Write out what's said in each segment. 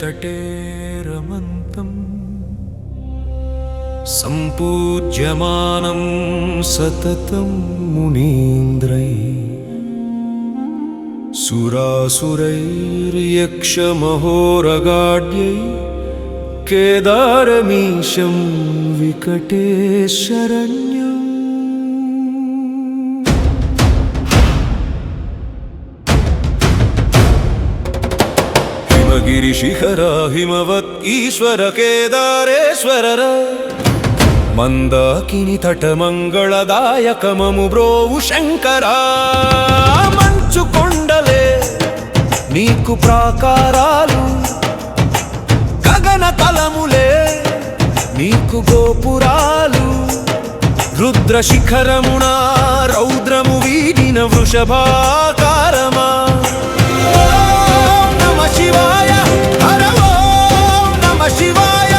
तटे रमन्तं सम्पूज्यमानं सततं मुनीन्द्रैः सुरासुरैर्यक्षमहोरगाढ्यैः केदारमीशं विकटेशरण्यम् हिमगिरिशिखर हिमवत् ईश्वर केदारेश्वरर मंदाकिनी तट मंगलदायक ममु ब्रोवु शंकरा मंचु कोंडले नीकु प्राकारालु गगन तलमुले नीकु गोपुरालु रुद्र शिखरमुना रौद्रमु वीडिन वृषभाकारमा शिवाय हर ओम नमः शिवाय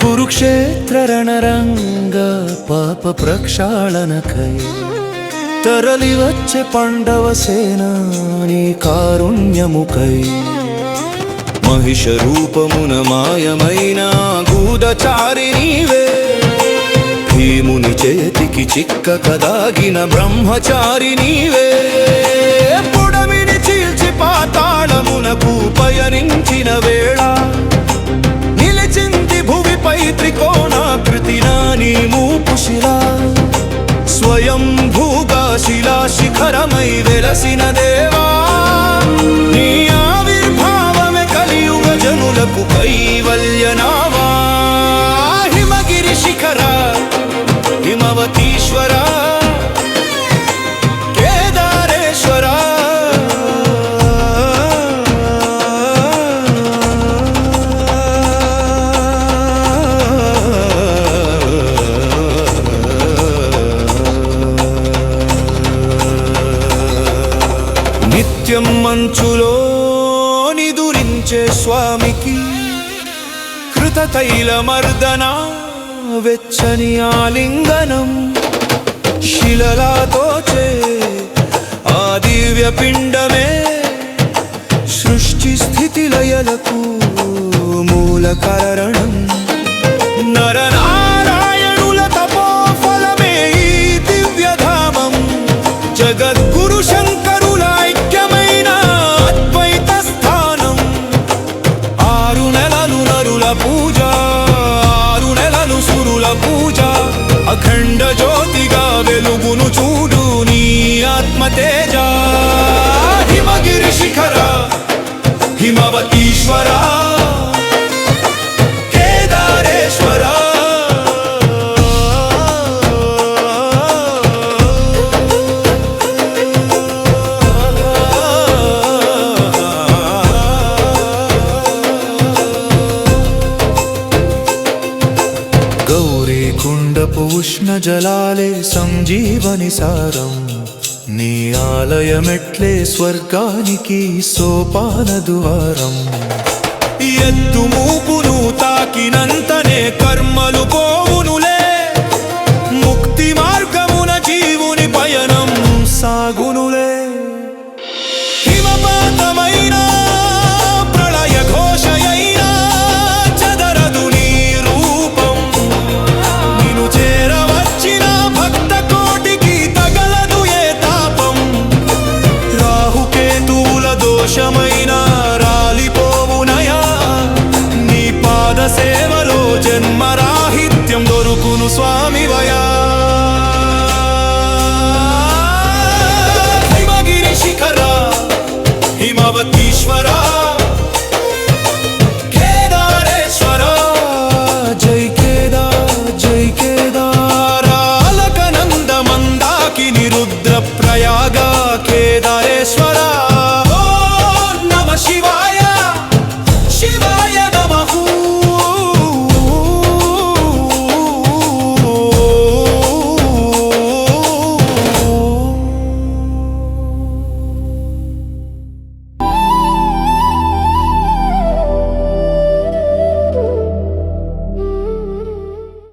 कुरुक्षेत्र रणरंग पाप प्रक्षाళనకై तरली వచ్చే पांडव सेना नी कारुण्यमुकై महिष रूपमुन मायమైన గూఢచారి నీవే భీముని చేతికి చిక్కక దాగిన బ్రహ్మచారి నీవే పుడమిని చీల్చి పాతాళమునకు పయనించిన వేళ నిలిచింది భువిపై త్రికోణాకృతిన నీ మూపుశిలా स्वयं भूगा शिला शिखरमై వెలసిన దేవా నీ ఆవిర్భావమే కలియుగ జనులకు కైవల్యనామా హిమగిరి శిఖర హిమవతీశ్వర కేదారేశ్వర నిత్యం మంచులో నిదురించే స్వామికి కృతతైల మర్దన వెచ్చని ఆలింగనం శిలలా తోచే ఆ దివ్య పిండమే సృష్టి స్థితి లయలకు మూల కారణం నరనారాయణుల తపోఫలమే ఈ దివ్యధామం జగద్గురు శంకర పూజా 6 నెలలు సురుల పూజ అఖండ జ్యోతిగా వెలుగును చూడు నీ ఆత్మ తేజ హిమగిరి శిఖర హిమవతీశ్వర కేదారేశ్వర ఉష్ణ జలాలే సంజీవని సారం నీ ఆలయమెట్లే స్వర్గానికి సోపాన ద్వారం ఎత్తు మూపును తాకినంతనే కర్మలు